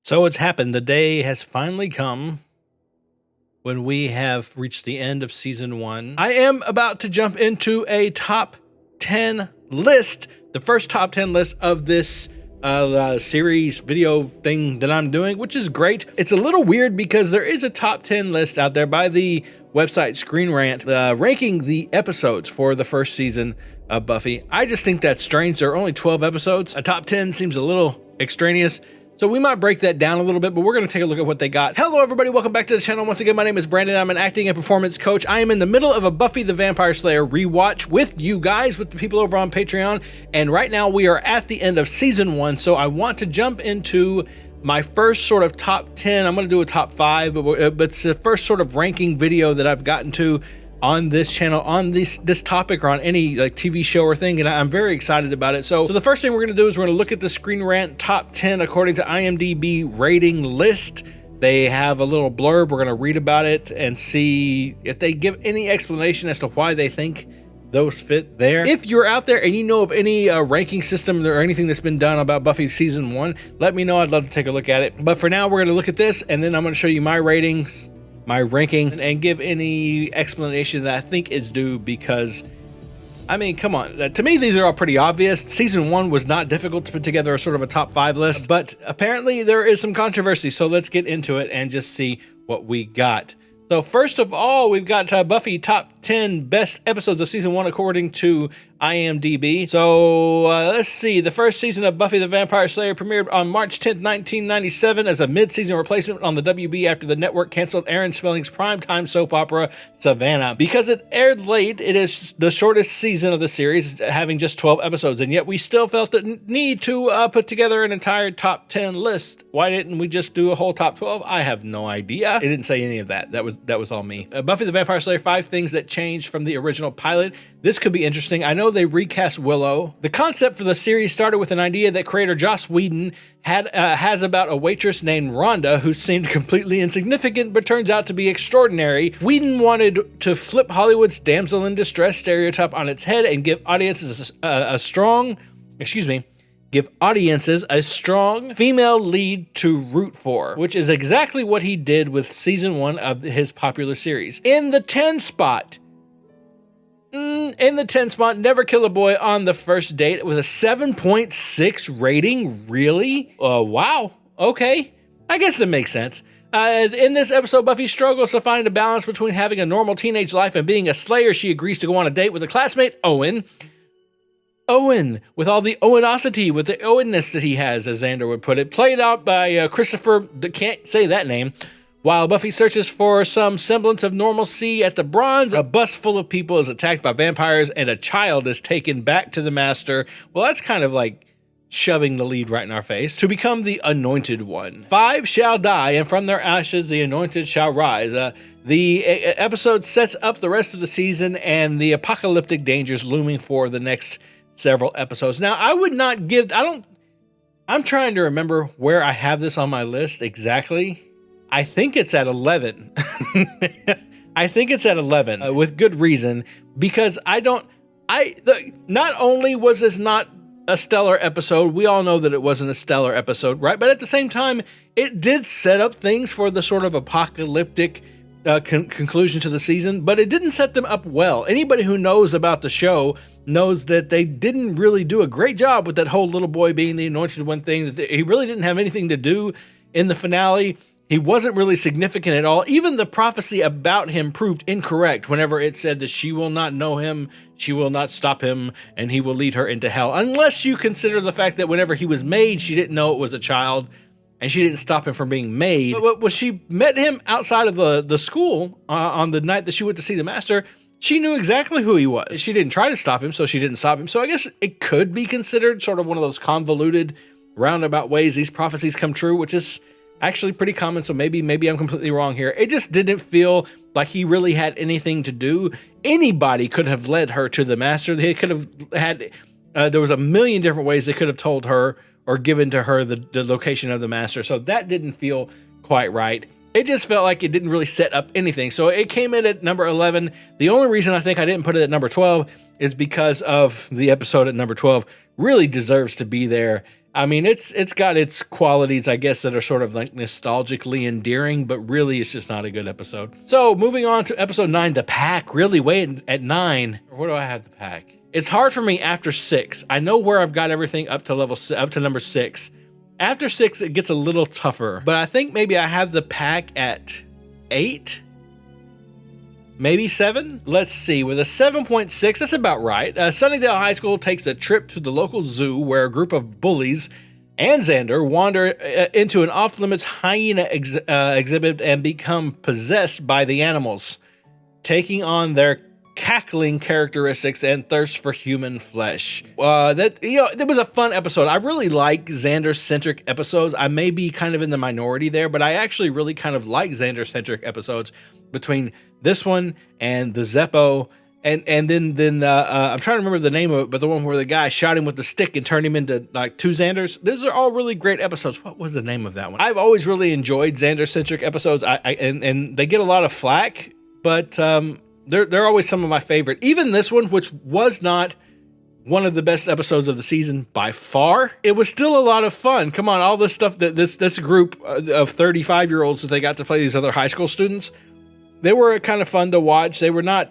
So it's happened. The day has finally come when we have reached the end of season 1. I am about to jump into a top 10 list, the first top 10 list of this series video thing that I'm doing, which is great. It's a little weird because there is a top 10 list out there by the website Screen Rant ranking the episodes for the first season of Buffy. I just think that's strange. There are only 12 episodes. A top 10 seems a little extraneous. So we might break that down a little bit, but we're going to take a look at what they got. Hello, everybody. Welcome back to the channel. Once again, my name is Brandon. I'm an acting and performance coach. I am in the middle of a Buffy the Vampire Slayer rewatch with you guys, with the people over on Patreon. And right now we are at the end of season 1. So I want to jump into my first sort of top 10. I'm going to do a top 5, but it's the first sort of ranking video that I've gotten to on this channel on this topic or on any like TV show or thing, and I'm very excited about it. So the first thing we're going to do is we're going to look at the Screen Rant top 10 according to IMDb rating list. They have a little blurb. We're going to read about it and see if they give any explanation as to why they think those fit there. If you're out there and you know of any ranking system or anything that's been done about Buffy season 1, let me know. I'd love to take a look at it. But for now, we're going to look at this, and then I'm going to show you my ratings, my ranking, and give any explanation that I think is due, because I mean, come on, to me these are all pretty obvious. Season 1 was not difficult to put together a sort of a top 5 list, but apparently there is some controversy, so let's get into it and just see what we got. So first of all, we've got Buffy top 10 best episodes of season 1 according to IMDb. So let's see. The first season of Buffy the Vampire Slayer premiered on March 10th, 1997 as a mid-season replacement on the WB after the network canceled Aaron Spelling's primetime soap opera, Savannah. Because it aired late, it is the shortest season of the series, having just 12 episodes, and yet we still felt the need to put together an entire top 10 list. Why didn't we just do a whole top 12? I have no idea. It didn't say any of that. That was all me. Buffy the Vampire Slayer, 5 things that changed from the original pilot. This could be interesting. I know they recast Willow. The concept for the series started with an idea that creator Joss Whedon has about a waitress named Rhonda who seemed completely insignificant but turns out to be extraordinary. Whedon wanted to flip Hollywood's damsel in distress stereotype on its head and give audiences a strong female lead to root for, which is exactly what he did with season 1 of his popular series. In the 10 spot, Never Kill a Boy on the First Date with a 7.6 rating. Really? Wow. Okay. I guess it makes sense. In this episode, Buffy struggles to find a balance between having a normal teenage life and being a slayer. She agrees to go on a date with a classmate, Owen, with all the Owenosity, with the Owenness that he has, as Xander would put it, played out by Christopher, can't say that name. While Buffy searches for some semblance of normalcy at the Bronze, a bus full of people is attacked by vampires and a child is taken back to the Master. Well, that's kind of like shoving the lead right in our face. To become the Anointed One. 5 shall die, and from their ashes the Anointed shall rise. The episode sets up the rest of the season and the apocalyptic dangers looming for the next several episodes. Now, I'm trying to remember where I have this on my list exactly. I think it's at 11. I think it's at 11 with good reason, because not only was this not a stellar episode, we all know that it wasn't a stellar episode, right? But at the same time, it did set up things for the sort of apocalyptic conclusion to the season, but it didn't set them up well. Anybody who knows about the show knows that they didn't really do a great job with that whole little boy being the Anointed One thing. That he really didn't have anything to do in the finale. He wasn't really significant at all. Even the prophecy about him proved incorrect whenever it said that she will not know him, she will not stop him, and he will lead her into hell. Unless you consider the fact that whenever he was made, she didn't know it was a child, and she didn't stop him from being made. But when she met him outside of the school on the night that she went to see the Master, she knew exactly who he was. She didn't try to stop him, so she didn't stop him. So I guess it could be considered sort of one of those convoluted, roundabout ways these prophecies come true, which is actually pretty common. So maybe I'm completely wrong here. It just didn't feel like he really had anything to do. Anybody could have led her to the Master. They could have had, there was a million different ways they could have told her or given to her the location of the Master. So that didn't feel quite right. It just felt like it didn't really set up anything. So it came in at number 11. The only reason I think I didn't put it at number 12 is because of the episode at number 12 really deserves to be there. I mean, it's got its qualities, I guess, that are sort of like nostalgically endearing, but really it's just not a good episode. So moving on to episode 9, The Pack. Really wait at 9. Where do I have The Pack? It's hard for me after 6. I know where I've got everything up to number 6. After 6, it gets a little tougher, but I think maybe I have The Pack at 8. Maybe 7? Let's see, with a 7.6, that's about right. Sunnydale High School takes a trip to the local zoo where a group of bullies and Xander wander into an off-limits hyena exhibit and become possessed by the animals, taking on their cackling characteristics and thirst for human flesh. It was a fun episode. I really like Xander-centric episodes. I may be kind of in the minority there, but I actually really kind of like Xander-centric episodes between this one and the Zeppo. And then I'm trying to remember the name of it, but the one where the guy shot him with the stick and turned him into like 2 Xanders. Those are all really great episodes. What was the name of that one? I've always really enjoyed Xander-centric episodes. And they get a lot of flack, but they're always some of my favorite. Even this one, which was not one of the best episodes of the season by far, it was still a lot of fun. Come on, all this stuff that this group of 35-year-olds that they got to play these other high school students, they were kind of fun to watch. They were not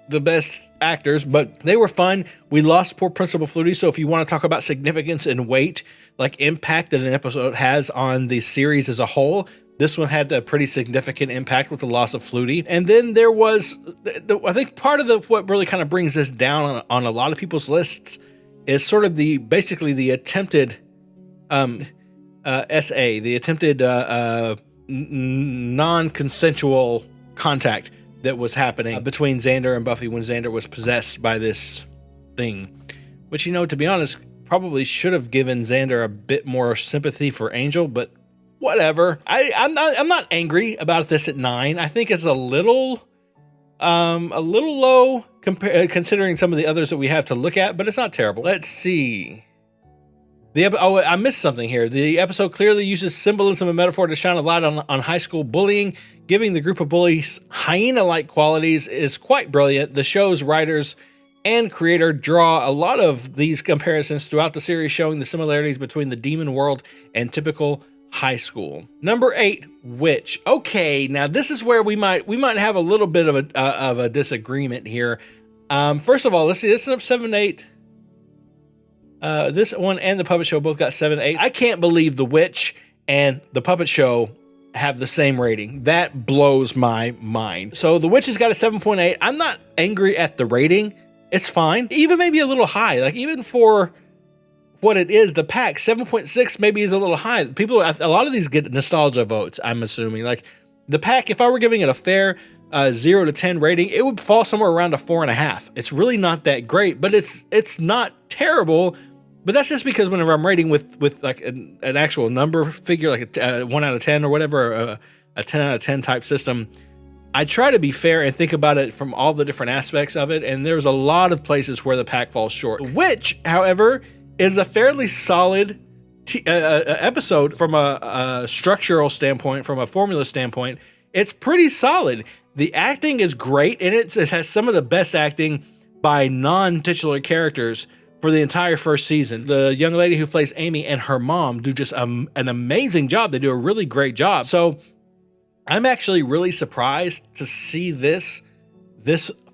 the best actors, but they were fun. We lost poor Principal Flutie, so if you want to talk about significance and weight, like impact that an episode has on the series as a whole, this one had a pretty significant impact with the loss of Flutie. And then there was, I think part of what really kind of brings this down on a lot of people's lists is sort of basically the attempted the attempted non-consensual contact that was happening between Xander and Buffy when Xander was possessed by this thing, which, to be honest, probably should have given Xander a bit more sympathy for Angel, but whatever. I'm not angry about this at 9. I think it's a little low considering some of the others that we have to look at, but it's not terrible. Let's see. I missed something here. The episode clearly uses symbolism and metaphor to shine a light on high school bullying. Giving the group of bullies hyena-like qualities is quite brilliant. The show's writers and creator draw a lot of these comparisons throughout the series, showing the similarities between the demon world and typical high school. Number 8, Witch. Okay, now this is where we might have a little bit of a disagreement here. First of all, let's see. This is up 7, 8. This one and the Puppet Show both got 7, 8. I can't believe The Witch and the Puppet Show have the same rating. That blows my mind. So The Witch has got a 7.8. I'm not angry at the rating. It's fine. Even maybe a little high. Like, even for what it is, The Pack, 7.6 maybe is a little high. A lot of these get nostalgia votes, I'm assuming. Like, The Pack, if I were giving it a fair 0 to 10 rating, it would fall somewhere around a 4.5. It's really not that great, but it's not terrible. But that's just because whenever I'm rating with like an actual number figure, like a 1 out of 10 or whatever, a 10 out of 10 type system, I try to be fair and think about it from all the different aspects of it. And there's a lot of places where The Pack falls short. Which, however, is a fairly solid episode from a structural standpoint, from a formula standpoint. It's pretty solid. The acting is great, and it has some of the best acting by non-titular characters for the entire first season. The young lady who plays Amy and her mom do just an amazing job. They do a really great job. So I'm actually really surprised to see this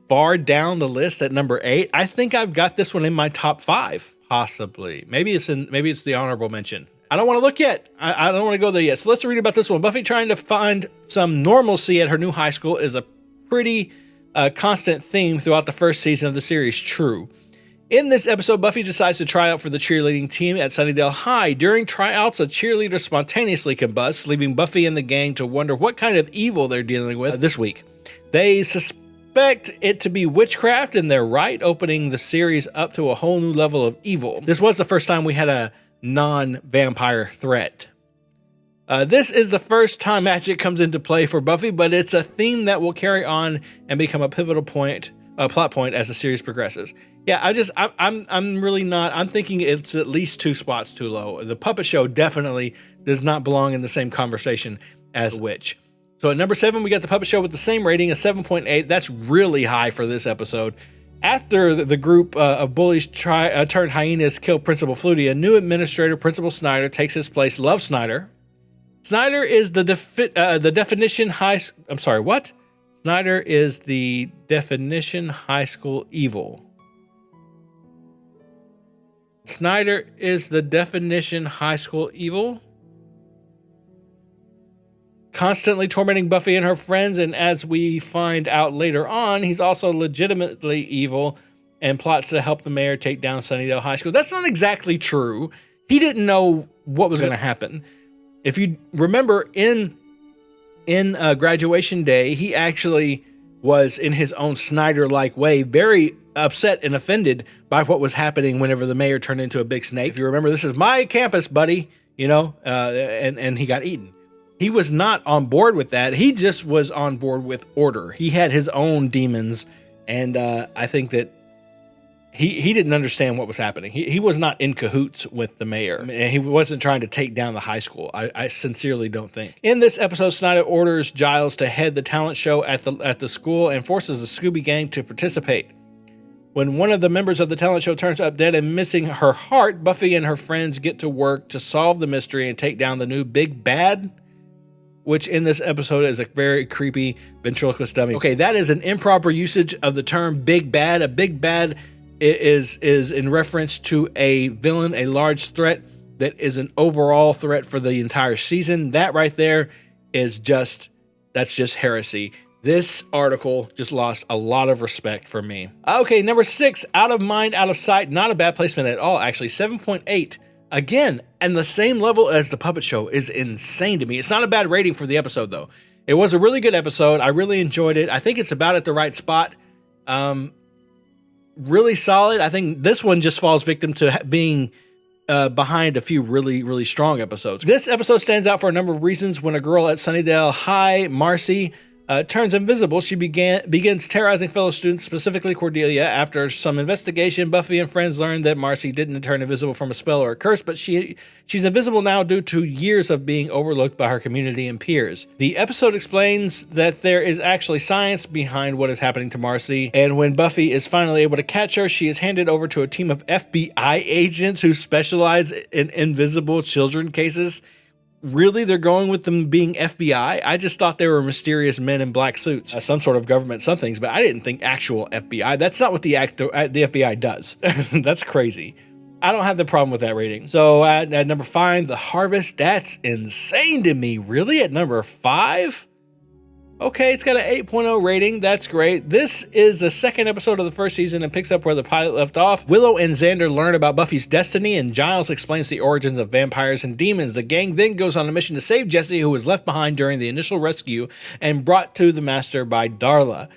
far down the list at number 8. I think I've got this one in my top 5, possibly. Maybe it's the honorable mention. I don't want to look yet. I don't want to go there yet. So let's read about this one. Buffy trying to find some normalcy at her new high school is a pretty constant theme throughout the first season of the series. True. In this episode, Buffy decides to try out for the cheerleading team at Sunnydale High. During tryouts, a cheerleader spontaneously combusts, leaving Buffy and the gang to wonder what kind of evil they're dealing with this week. They suspect it to be witchcraft, and they're right, opening the series up to a whole new level of evil. This was the first time we had a non-vampire threat. This is the first time magic comes into play for Buffy, but it's a theme that will carry on and become a pivotal plot point as the series progresses. Yeah, I'm really not. I'm thinking it's at least 2 spots too low. The Puppet Show definitely does not belong in the same conversation as Witch. So at number 7, we got the Puppet Show with the same rating, a 7.8. That's really high for this episode. After the group of bullies turned hyenas kill Principal Flutie, a new administrator, Principal Snyder, takes his place. Love Snyder. Snyder is the definition high. I'm sorry, what? Snyder is the definition high school evil. Snyder is the definition high school evil. Constantly tormenting Buffy and her friends, and as we find out later on, he's also legitimately evil and plots to help the mayor take down Sunnydale High School. That's not exactly true. He didn't know what was going to happen. If you remember, in Graduation Day, he actually was, in his own Snyder-like way, very upset and offended by what was happening whenever the mayor turned into a big snake. If you remember, this is my campus, buddy, you know, and he got eaten. He was not on board with that. He just was on board with order. He had his own demons, and I think that he didn't understand what was happening. He was not in cahoots with the mayor, and he wasn't trying to take down the high school. I sincerely don't think. In this episode, Snyder orders Giles to head the talent show at the school and forces the Scooby Gang to participate. When one of the members of the talent show turns up dead and missing her heart, Buffy and her friends get to work to solve the mystery and take down the new big bad, which in this episode is a very creepy ventriloquist dummy. Okay, that is an improper usage of the term big bad. A big bad is in reference to a villain, a large threat that is an overall threat for the entire season. That right there is that's just heresy. This article just lost a lot of respect for me. Okay, number 6, Out of Mind, Out of Sight. Not a bad placement at all, actually. 7.8. Again, and the same level as The Puppet Show is insane to me. It's not a bad rating for the episode, though. It was a really good episode. I really enjoyed it. I think it's about at the right spot. Really solid. I think this one just falls victim to being behind a few really, really strong episodes. This episode stands out for a number of reasons. When a girl at Sunnydale High, Marcy, turns invisible, she begins terrorizing fellow students, specifically Cordelia. After some investigation, Buffy and friends learn that Marcy didn't turn invisible from a spell or a curse, but she's invisible now due to years of being overlooked by her community and peers. The episode explains that there is actually science behind what is happening to Marcy, and when Buffy is finally able to catch her, she is handed over to a team of FBI agents who specialize in invisible children cases. Really? They're going with them being FBI? I just thought they were mysterious men in black suits, some sort of government somethings, but I didn't think actual FBI. That's not what the FBI does. That's crazy. I don't have the problem with that rating. So at number 5, The Harvest. That's insane to me. Really? At number 5? Okay, it's got an 8.0 rating. That's great. This is the second episode of the first season and picks up where the pilot left off. Willow and Xander learn about Buffy's destiny, and Giles explains the origins of vampires and demons. The gang then goes on a mission to save Jesse, who was left behind during the initial rescue and brought to the Master by Darla.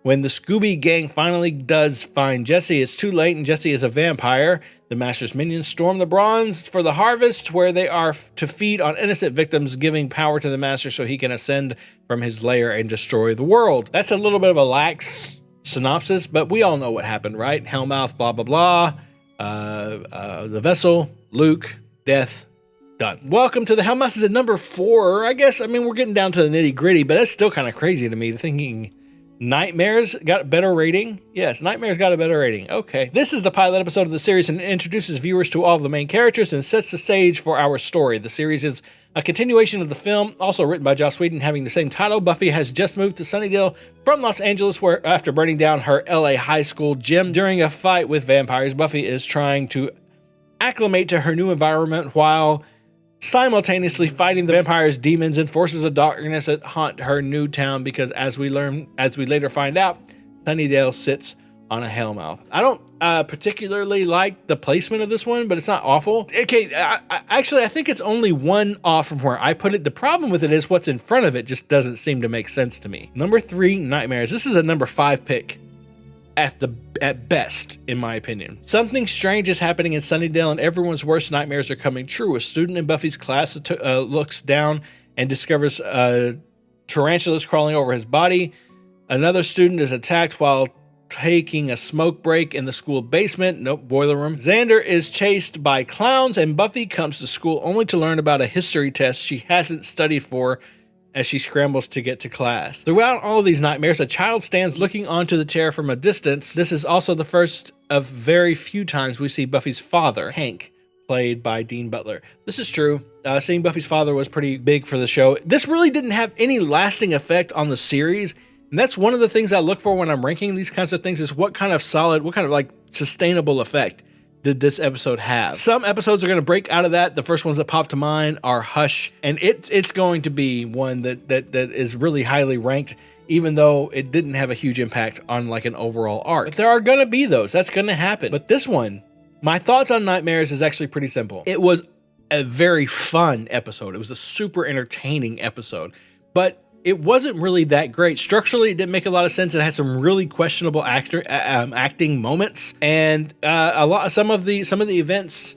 When the Scooby Gang finally does find Jesse, it's too late and Jesse is a vampire. The Master's minions storm the Bronze for the Harvest, where they are to feed on innocent victims, giving power to the Master so he can ascend from his lair and destroy the world. That's a little bit of a lax synopsis, but we all know what happened, right? Hellmouth, blah, blah, blah. The Vessel, Luke, death, done. Welcome to the Hellmouth is at number 4. I mean, we're getting down to the nitty gritty, but that's still kind of crazy to me, thinking Nightmares got a better rating? Yes, Nightmares got a better rating. Okay. This is the pilot episode of the series and introduces viewers to all of the main characters and sets the stage for our story. The series is a continuation of the film, also written by Joss Whedon, having the same title. Buffy has just moved to Sunnydale from Los Angeles, where after burning down her LA high school gym during a fight with vampires, Buffy is trying to acclimate to her new environment while simultaneously fighting the vampires, demons, and forces of darkness that haunt her new town, because as we later find out, Sunnydale sits on a hellmouth. I don't particularly like the placement of this one, but it's not awful. Okay, I think it's only one off from where I put it. The problem with it is what's in front of it just doesn't seem to make sense to me. Number 3, Nightmares. This is a number 5 pick. At best, in my opinion. Something strange is happening in Sunnydale and everyone's worst nightmares are coming true. A student in Buffy's class looks down and discovers tarantulas crawling over his body. Another student is attacked while taking a smoke break in the school basement. Nope, boiler room. Xander is chased by clowns and Buffy comes to school only to learn about a history test she hasn't studied for as she scrambles to get to class. Throughout all of these nightmares, a child stands looking onto the tear from a distance. This is also the first of very few times we see Buffy's father, Hank, played by Dean Butler. This is true. Seeing Buffy's father was pretty big for the show. This really didn't have any lasting effect on the series. And that's one of the things I look for when I'm ranking these kinds of things, is what kind of like sustainable effect did this episode have. Some episodes are going to break out of that. The first ones that pop to mind are Hush, and it's going to be one that is really highly ranked, even though it didn't have a huge impact on like an overall arc. But there are going to be those. That's going to happen. But this one, my thoughts on Nightmares is actually pretty simple. It was a very fun episode. It was a super entertaining episode, but it wasn't really that great. Structurally, it didn't make a lot of sense. It had some really questionable acting moments, and some of the events,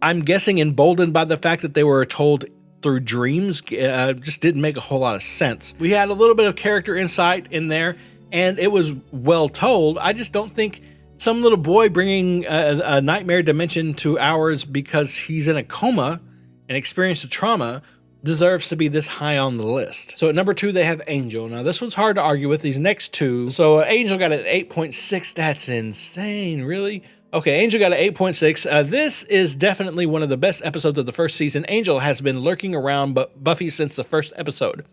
I'm guessing, emboldened by the fact that they were told through dreams, just didn't make a whole lot of sense. We had a little bit of character insight in there, and it was well told. I just don't think some little boy bringing a nightmare dimension to ours because he's in a coma and experienced a trauma deserves to be this high on the list. So at number 2, they have Angel. Now this one's hard to argue with, these next two. So Angel got an 8.6. That's insane, really? Okay, Angel got an 8.6. This is definitely one of the best episodes of the first season. Angel has been lurking around Buffy since the first episode.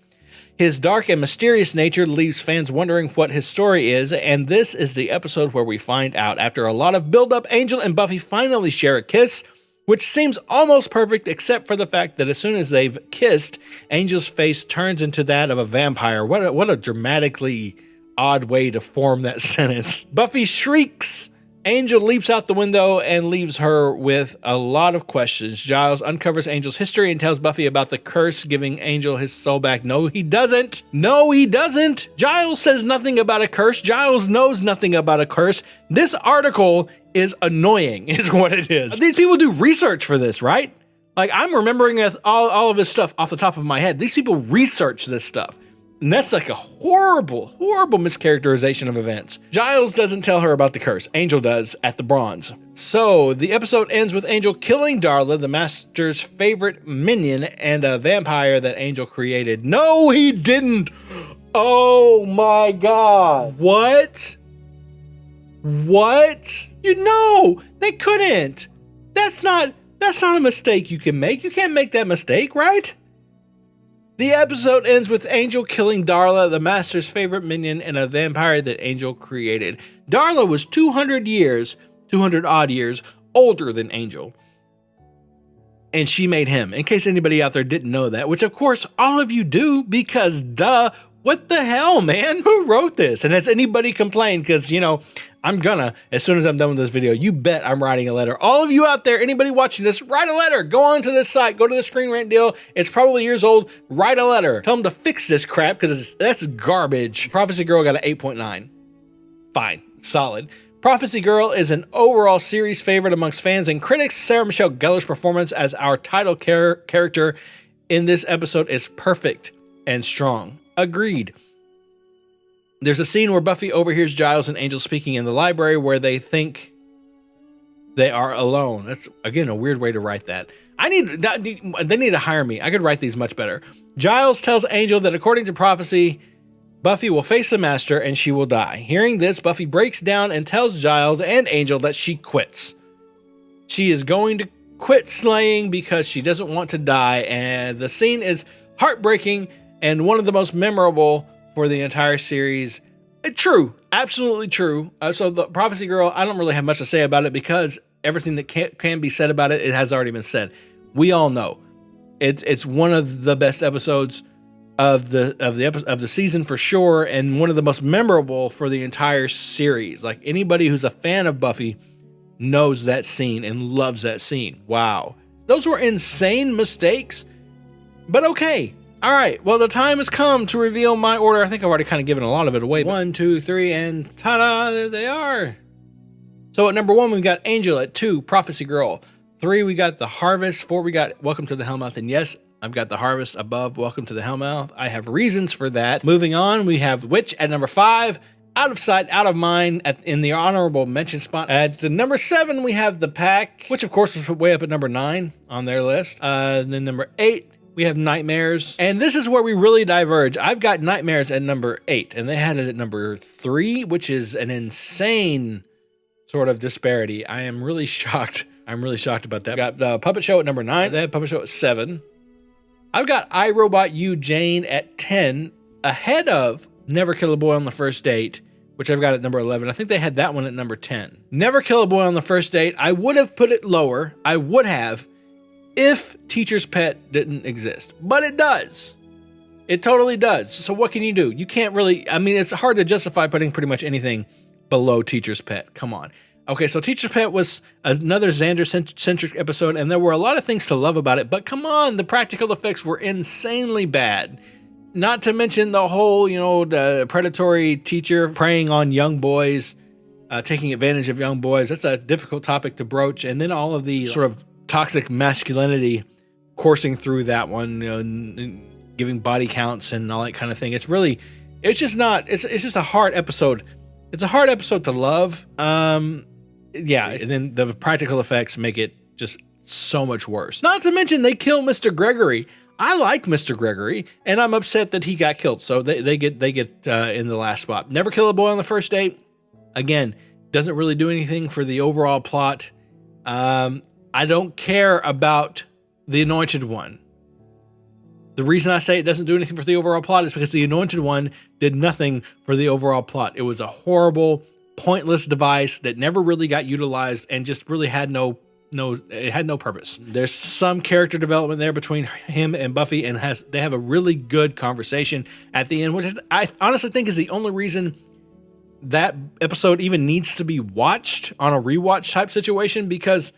His dark and mysterious nature leaves fans wondering what his story is, and this is the episode where we find out. After a lot of build-up, Angel and Buffy finally share a kiss, which seems almost perfect except for the fact that as soon as they've kissed, Angel's face turns into that of a vampire. What a dramatically odd way to form that sentence. Buffy shrieks. Angel leaps out the window and leaves her with a lot of questions. Giles uncovers Angel's history and tells Buffy about the curse, giving Angel his soul back. No, he doesn't. No, he doesn't. Giles says nothing about a curse. Giles knows nothing about a curse. This article is annoying, is what it is. These people do research for this, right? Like, I'm remembering all of this stuff off the top of my head. These people research this stuff. And that's like a horrible, horrible mischaracterization of events. Giles doesn't tell her about the curse. Angel does at the Bronze. So the episode ends with Angel killing Darla, the Master's favorite minion, and a vampire that Angel created. No, he didn't. Oh my God. What? What? You know, they couldn't. That's not a mistake you can make. You can't make that mistake, right? The episode ends with Angel killing Darla, the Master's favorite minion, and a vampire that Angel created. Darla was 200 odd years older than Angel. And she made him, in case anybody out there didn't know that, which of course all of you do, because duh, what the hell, man? Who wrote this? And has anybody complained? Because, you know, I'm gonna, as soon as I'm done with this video, you bet I'm writing a letter. All of you out there, anybody watching this, write a letter. Go on to this site, go to the Screen Rant deal. It's probably years old. Write a letter. Tell them to fix this crap because that's garbage. Prophecy Girl got an 8.9. Fine, solid. Prophecy Girl is an overall series favorite amongst fans and critics. Sarah Michelle Gellar's performance as our title character in this episode is perfect and strong. Agreed. There's a scene where Buffy overhears Giles and Angel speaking in the library where they think they are alone. That's, again, a weird way to write that. They need to hire me. I could write these much better. Giles tells Angel that according to prophecy, Buffy will face the Master and she will die. Hearing this, Buffy breaks down and tells Giles and Angel that she quits. She is going to quit slaying because she doesn't want to die, and the scene is heartbreaking and one of the most memorable for the entire series. True, absolutely true. So the Prophecy Girl, I don't really have much to say about it because everything that can be said about it has already been said. We all know it's one of the best episodes of the season for sure, and one of the most memorable for the entire series. Like, anybody who's a fan of Buffy knows that scene and loves that scene. Wow, those were insane mistakes, but okay. All right, well, the time has come to reveal my order. I think I've already kind of given a lot of it away. 1, 2, 3, and ta-da, there they are. So at number 1, we've got Angel. At 2, Prophecy Girl. 3, we got The Harvest. 4, we got Welcome to the Hellmouth. And yes, I've got The Harvest above Welcome to the Hellmouth. I have reasons for that. Moving on, we have Witch at number 5. Out of Sight, Out of Mind in the honorable mention spot. At the number 7, we have The Pack, which of course is way up at number 9 on their list. Then number 8, we have Nightmares. And this is where we really diverge. I've got Nightmares at number 8, and they had it at number 3, which is an insane sort of disparity. I am really shocked. I'm really shocked about that. Got the Puppet Show at number 9. They had Puppet Show at 7. I've got I, Robot You, Jane at 10, ahead of Never Kill a Boy on the First Date, which I've got at number 11. I think they had that one at number 10. Never Kill a Boy on the First Date, I would have put it lower. I would have, if Teacher's Pet didn't exist. But it does. It totally does. So what can you do? You can't really, I mean, it's hard to justify putting pretty much anything below Teacher's Pet. Come on. Okay, so Teacher's Pet was another Xander-centric episode, and there were a lot of things to love about it, but come on, the practical effects were insanely bad. Not to mention the whole, the predatory teacher preying on young boys, taking advantage of young boys. That's a difficult topic to broach. And then all of the sort of toxic masculinity coursing through that one, and giving body counts and all that kind of thing. It's just a hard episode. It's a hard episode to love. Yeah, and then the practical effects make it just so much worse. Not to mention they kill Mr. Gregory. I like Mr. Gregory, and I'm upset that he got killed. So they get in the last spot. Never Kill a Boy on the First Date. Again, doesn't really do anything for the overall plot. I don't care about the Anointed One. The reason I say it doesn't do anything for the overall plot is because the Anointed One did nothing for the overall plot. It was a horrible, pointless device that never really got utilized and just really had no purpose. There's some character development there between him and Buffy, and they have a really good conversation at the end, which I honestly think is the only reason that episode even needs to be watched on a rewatch type situation, because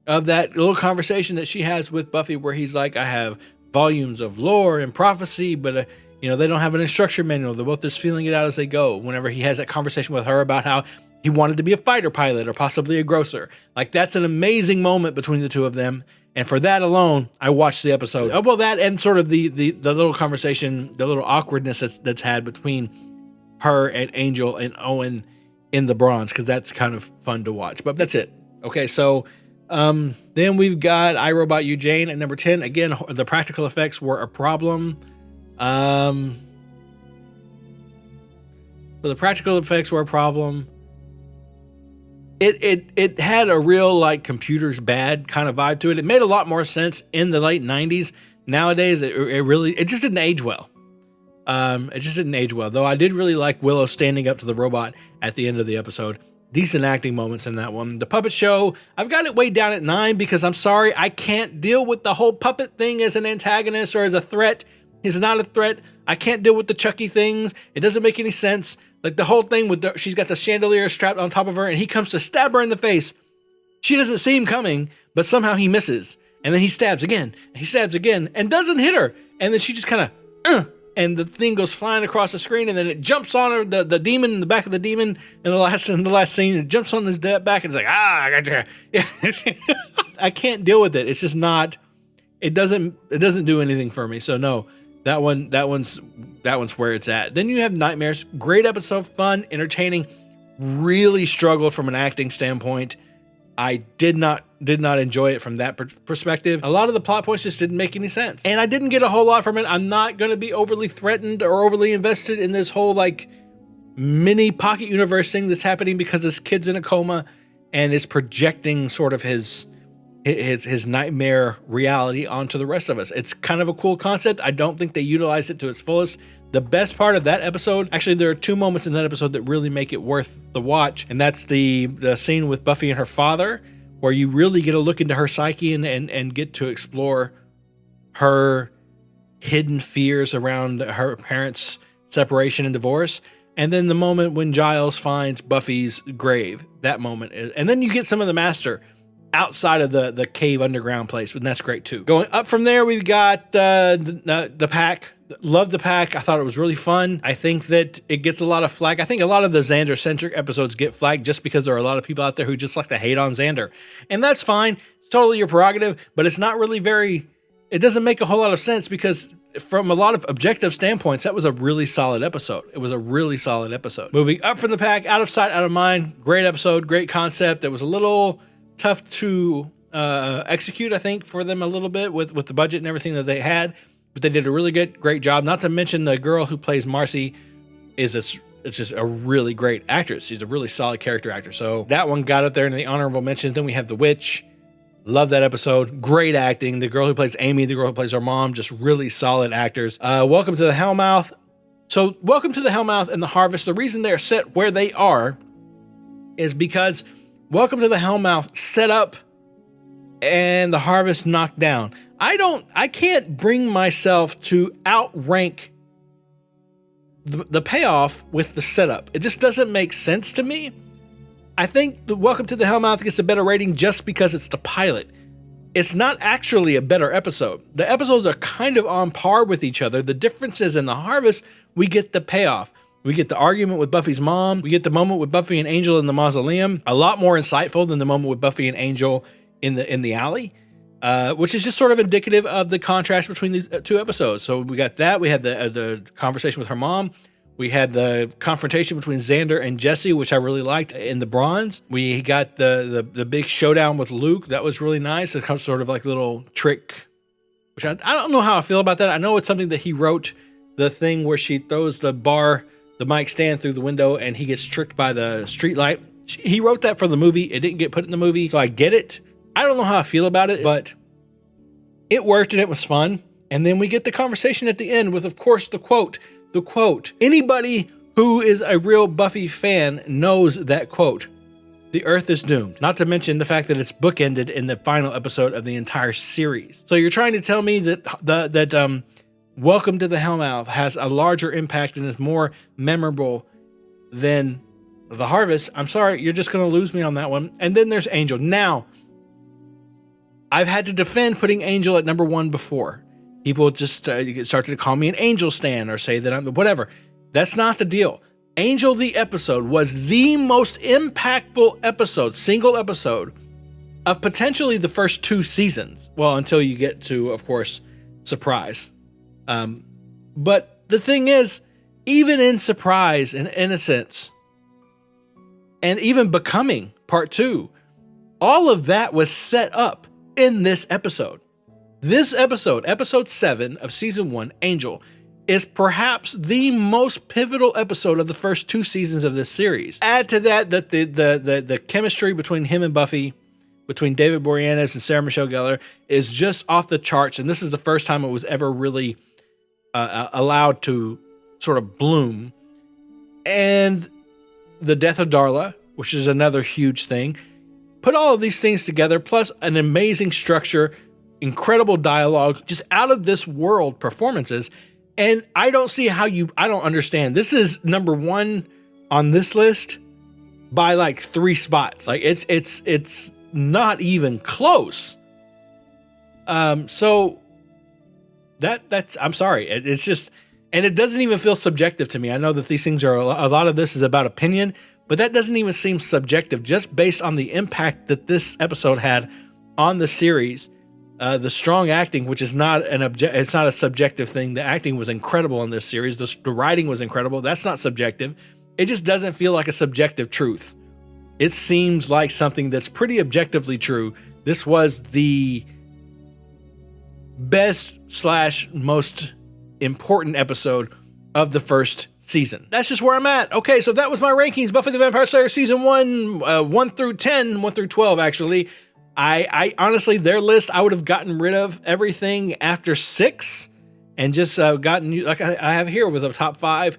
of that little conversation that she has with Buffy where he's like, I have volumes of lore and prophecy, but they don't have an instruction manual. They're both just feeling it out as they go. Whenever he has that conversation with her about how he wanted to be a fighter pilot or possibly a grocer. Like, that's an amazing moment between the two of them. And for that alone, I watched the episode. Oh, well, that and sort of the little conversation, the little awkwardness that's had between her and Angel and Owen in the Bronze, because that's kind of fun to watch. But that's it. Okay, so then we've got I, Robot You, Jane at number 10. Again, the practical effects were a problem. So the practical effects were a problem. It had a real like computers bad kind of vibe to it. It made a lot more sense in the late 90s. Nowadays, it just didn't age well. It just didn't age well. Though I did really like Willow standing up to the robot at the end of the episode. Decent acting moments in that one. The Puppet Show, I've got it way down at 9 because I'm sorry, I can't deal with the whole puppet thing as an antagonist or as a threat. He's not a threat. I can't deal with the Chucky things. It doesn't make any sense. Like the whole thing with she's got the chandelier strapped on top of her and he comes to stab her in the face. She doesn't see him coming, but somehow he misses. And then he stabs again. And he stabs again and doesn't hit her. And then she just kind of, and the thing goes flying across the screen, and then it jumps on her, the demon in the back of the demon in the last scene. It jumps on his back and it's like, I got you. Yeah. I can't deal with it. It's just not. It doesn't do anything for me. So no, that one's where it's at. Then you have Nightmares. Great episode, fun, entertaining. Really struggled from an acting standpoint. I did not enjoy it from that perspective. A lot of the plot points just didn't make any sense. And I didn't get a whole lot from it. I'm not going to be overly threatened or overly invested in this whole like mini pocket universe thing that's happening because this kid's in a coma and is projecting sort of his nightmare reality onto the rest of us. It's kind of a cool concept. I don't think they utilized it to its fullest. The best part of that episode, actually there are two moments in that episode that really make it worth the watch. And that's the scene with Buffy and her father, where you really get a look into her psyche and get to explore her hidden fears around her parents' separation and divorce. And then the moment when Giles finds Buffy's grave, that moment. And then you get some of the Master outside of the cave underground place, and that's great too. Going up from there, we've got the Pack. Love the Pack. I thought it was really fun. I think that it gets a lot of flack. I think a lot of the Xander-centric episodes get flagged just because there are a lot of people out there who just like to hate on Xander. And that's fine. It's totally your prerogative, but it's not really it doesn't make a whole lot of sense because from a lot of objective standpoints, that was a really solid episode. It was a really solid episode. Moving up from the Pack, Out of Sight, Out of Mind. Great episode, great concept. It was a little tough to execute, I think, for them a little bit with the budget and everything that they had. But they did a really great job. Not to mention the girl who plays Marcy it's just a really great actress. She's a really solid character actor. So that one got up there in the honorable mentions. Then we have The Witch. Love that episode. Great acting. The girl who plays Amy, the girl who plays her mom, just really solid actors. Welcome to the Hellmouth. So Welcome to the Hellmouth and The Harvest. The reason they're set where they are is because Welcome to the Hellmouth set up and The Harvest knocked down. I can't bring myself to outrank the payoff with the setup. It just doesn't make sense to me. I think the Welcome to the Hellmouth gets a better rating just because it's the pilot. It's not actually a better episode. The episodes are kind of on par with each other. The difference is in The Harvest, we get the payoff. We get the argument with Buffy's mom. We get the moment with Buffy and Angel in the mausoleum. A lot more insightful than the moment with Buffy and Angel in the alley, which is just sort of indicative of the contrast between these two episodes. So we got that. We had the conversation with her mom. We had the confrontation between Xander and Jesse, which I really liked in the bronze. We got the big showdown with Luke. That was really nice. It's sort of like a little trick, which I don't know how I feel about that. I know it's something that he wrote, the thing where she throws the mic stand through the window and he gets tricked by the street light. He wrote that for the movie. It didn't get put in the movie, so I get it. I don't know how I feel about it, but it worked and it was fun. And then we get the conversation at the end with, of course, the quote. Anybody who is a real Buffy fan knows that quote. The Earth is doomed. Not to mention the fact that it's bookended in the final episode of the entire series. So you're trying to tell me that Welcome to the Hellmouth has a larger impact and is more memorable than The Harvest. I'm sorry, you're just going to lose me on that one. And then there's Angel. Now, I've had to defend putting Angel at number 1 before. People just started to call me an Angel stan or say that I'm whatever. That's not the deal. Angel the episode was the most impactful episode, single episode of potentially the first 2 seasons. Well, until you get to, of course, Surprise. But the thing is, even in Surprise and Innocence, and even Becoming Part 2, all of that was set up in this episode. This episode, episode 7 of season 1, Angel, is perhaps the most pivotal episode of the first 2 seasons of this series. Add to that the chemistry between him and Buffy, between David Boreanaz and Sarah Michelle Gellar, is just off the charts. And this is the first time it was ever really allowed to sort of bloom. And the death of Darla, which is another huge thing. Put all of these things together, plus an amazing structure, incredible dialogue, just out of this world performances. And I don't see how I don't understand. This is number 1 on this list by like 3 spots. Like it's not even close. So that's, I'm sorry. It's just, and it doesn't even feel subjective to me. I know that these things are, a lot of this is about opinion, but that doesn't even seem subjective just based on the impact that this episode had on the series. The strong acting, which is not it's not a subjective thing. The acting was incredible in this series. The writing was incredible. That's not subjective. It just doesn't feel like a subjective truth. It seems like something that's pretty objectively true. This was the best / most important episode of the first season. That's just where I'm at. Okay, so that was my rankings. Buffy the Vampire Slayer season 1, 1 through 10, 1 through 12, actually. I honestly, their list, I would have gotten rid of everything after 6 and just gotten, like I have here, with a top 5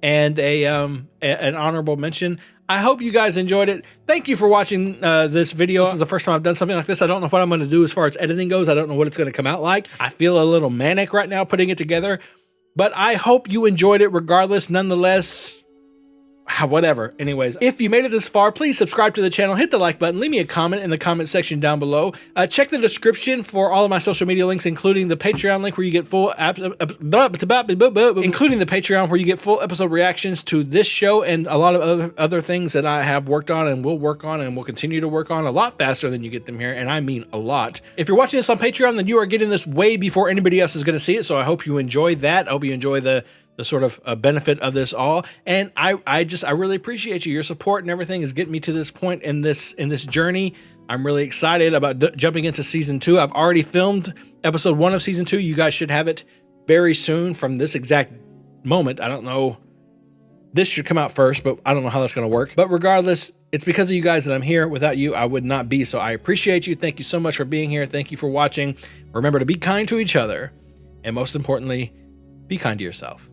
and an honorable mention. I hope you guys enjoyed it. Thank you for watching this video. This is the first time I've done something like this. I don't know what I'm going to do as far as editing goes. I don't know what it's going to come out like. I feel a little manic right now putting it together, but I hope you enjoyed it regardless. Nonetheless, whatever. Anyways, if you made it this far, please subscribe to the channel, hit the like button, leave me a comment in the comment section down below. Check the description for all of my social media links, including the Patreon link where you get full episode reactions to this show and a lot of other things that I have worked on and will work on and will continue to work on a lot faster than you get them here, and I mean a lot. If you're watching this on Patreon, then you are getting this way before anybody else is going to see it, so I hope you enjoy that. I hope you enjoy the sort of benefit of this all. And I really appreciate you. Your support and everything is getting me to this point in this journey. I'm really excited about jumping into season 2. I've already filmed episode 1 of season 2. You guys should have it very soon from this exact moment. I don't know. This should come out first, but I don't know how that's going to work. But regardless, it's because of you guys that I'm here. Without you, I would not be. So I appreciate you. Thank you so much for being here. Thank you for watching. Remember to be kind to each other. And most importantly, be kind to yourself.